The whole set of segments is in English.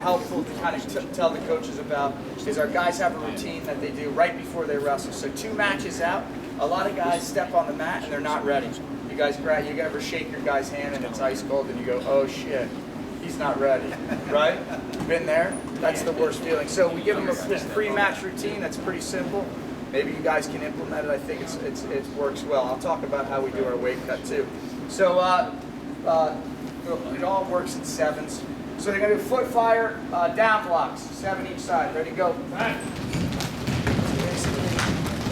helpful to kind of tell the coaches about is our guys have a routine that they do right before they wrestle. So 2 matches out, a lot of guys step on the mat and they're not ready. You ever shake your guy's hand and it's ice cold and you go, oh shit, he's not ready, right? Been there? That's the worst feeling. So we give them this pre-match routine that's pretty simple. Maybe you guys can implement it. I think it works well. I'll talk about how we do our weight cut too. So it all works in 7s. So they're going to do foot fire, down blocks, 7 each side. Ready, go. Basically,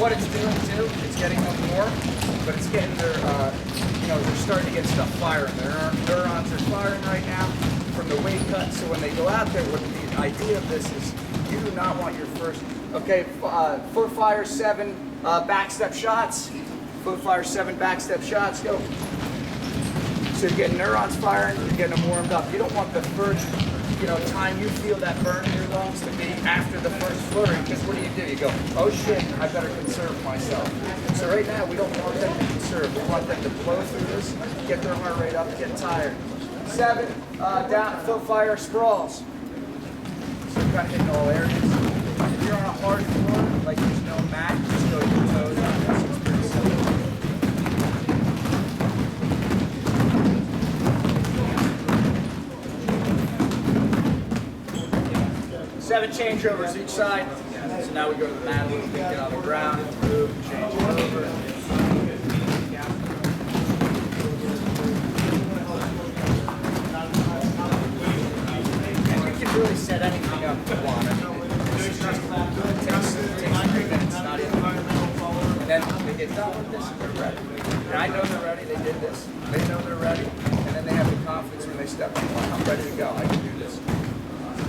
what it's doing too, it's getting them warm, but it's getting their, they're starting to get stuff firing. Their neurons are firing right now from the weight cut. So when they go out there, what the idea of this is, you do not want your first, foot fire, 7 back step shots. Foot fire, 7 back step shots, go. So you're getting neurons firing, you're getting them warmed up. You don't want the first, time you feel that burn in your lungs to be after the first flurry, because what do? You go, oh shit, I better conserve myself. So right now, we don't want them to conserve. We want them to blow through this, get their heart rate up, get tired. 7, down, foot fire, sprawls. So you're kind of hitting all areas. If you're on a hard floor, like there's no mat, just go to your toes on this. It's pretty simple. 7 changeovers each side. So now we go to the mat a little bit, get on the ground, move, change it over. And you can really set anything up you want. This is just, it takes 3 minutes, not even. And then they get done with this and they're ready. And I know they're ready, they did this. They know they're ready. And then they have the confidence when they step in. I'm ready to go, I can do this.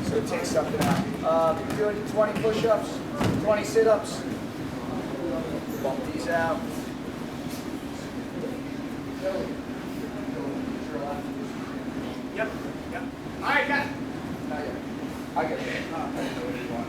So it takes something out. Doing 20 push-ups, 20 sit-ups. Bump these out. Yep. All right, got it. Not yet. I got it. I didn't know what you want.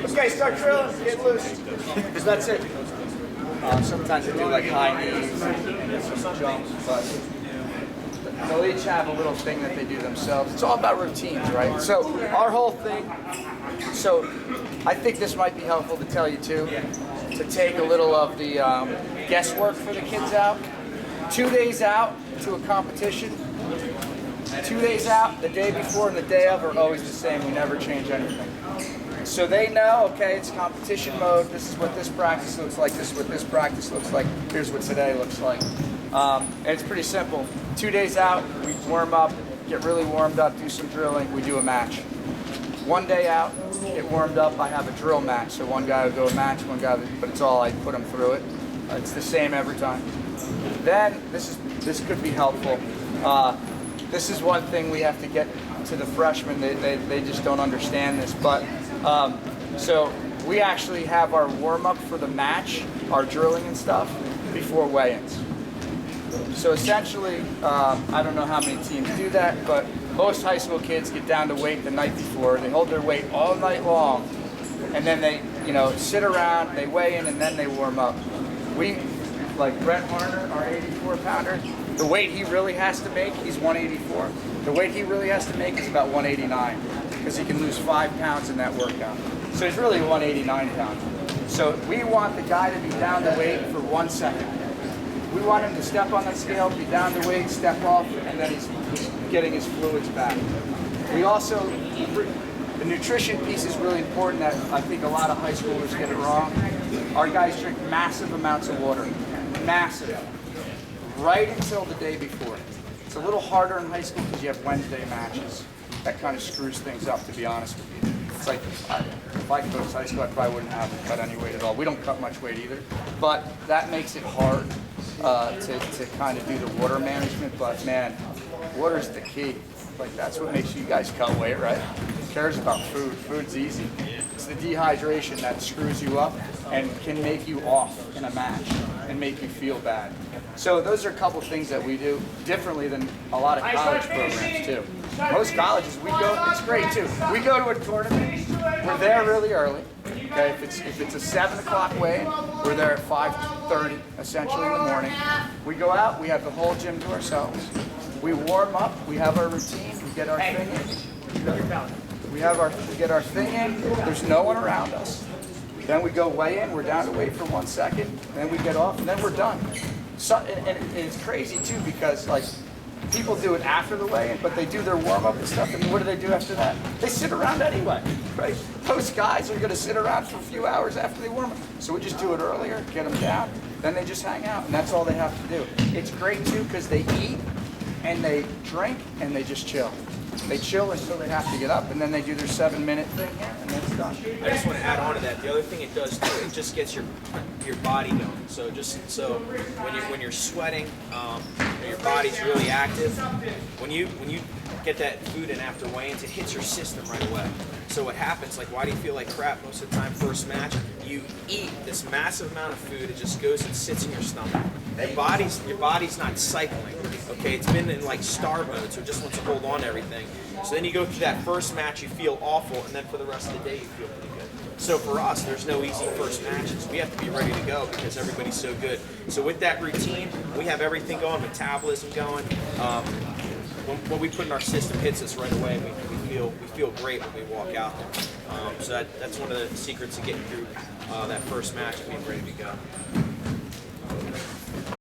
Okay, start drilling, get loose, because that's it. Sometimes they do like high knees and some jumps, but they'll each have a little thing that they do themselves. It's all about routines, right? So our whole thing, I think this might be helpful to tell you too, to take a little of the guesswork for the kids out. 2 days out to a competition, 2 days out, the day before and the day of are always the same. We never change anything. So they know, okay, it's competition mode. This is what this practice looks like. This is what this practice looks like. Here's what today looks like. And it's pretty simple. 2 days out, we warm up, get really warmed up, do some drilling, we do a match. 1 day out, get warmed up, I have a drill match. So one guy will do a match, one guy, but it's all, I put them through it. It's the same every time. Then, this could be helpful. This is one thing we have to get to the freshmen. They just don't understand this, but so we actually have our warm-up for the match, our drilling and stuff, before weigh-ins. So essentially, I don't know how many teams do that, but most high school kids get down to weight the night before. They hold their weight all night long, and then they, sit around, they weigh in, and then they warm up. We, like Brett Harner, our 84-pounder, the weight he really has to make, he's 184. The weight he really has to make is about 189, because he can lose 5 pounds in that workout. So he's really 189 pounds. So we want the guy to be down to weight for 1 second. We want him to step on the scale, be down to weight, step off, and then he's getting his fluids back. We also, the nutrition piece is really important that I think a lot of high schoolers get it wrong. Our guys drink massive amounts of water, massive, right until the day before. It's a little harder in high school because you have Wednesday matches. That kind of screws things up, to be honest with you. It's like, if I coached high school, I probably wouldn't have to cut any weight at all. We don't cut much weight either, but that makes it hard to kind of do the water management. But man, water's the key. Like, that's what makes you guys cut weight, right? cares about food. Food's easy. It's the dehydration that screws you up and can make you off in a match and make you feel bad. So those are a couple things that we do differently than a lot of college programs too. Most colleges, we go, it's great too. We go to a tournament, we're there really early. Okay, if it's a 7 o'clock weigh-in, we're there at 5:30, essentially in the morning. We go out, we have the whole gym to ourselves. We warm up, we have our routine, we get our thing in. We get our thing in, there's no one around us. Then we go weigh in, we're down to wait for 1 second, then we get off, and then we're done. So, and it's crazy too because like people do it after the weigh-in, but they do their warm-up and stuff, and what do they do after that? They sit around anyway, right? Most guys are gonna sit around for a few hours after they warm up. So we just do it earlier, get them down, then they just hang out, and that's all they have to do. It's great too because they eat, and they drink, and they just chill. They chill until they have to get up, and then they do their 7-minute thing here, and then it's done. I just want to add on to that. The other thing it does too, it just gets your body going. So when you're sweating, your body's really active. When you get that food in after weigh-ins, it hits your system right away. So what happens? Like, why do you feel like crap most of the time? First match, you eat this massive amount of food. It just goes and sits in your stomach. Your body's not cycling. Okay, it's been in like starve mode, so it just wants to hold on to everything. So then you go through that first match, you feel awful, and then for the rest of the day, you feel pretty good. So for us, there's no easy first matches. We have to be ready to go because everybody's so good. So with that routine, we have everything going, metabolism going. What we put in our system hits us right away. We feel great when we walk out there. So that's one of the secrets of getting through that first match and being ready to go.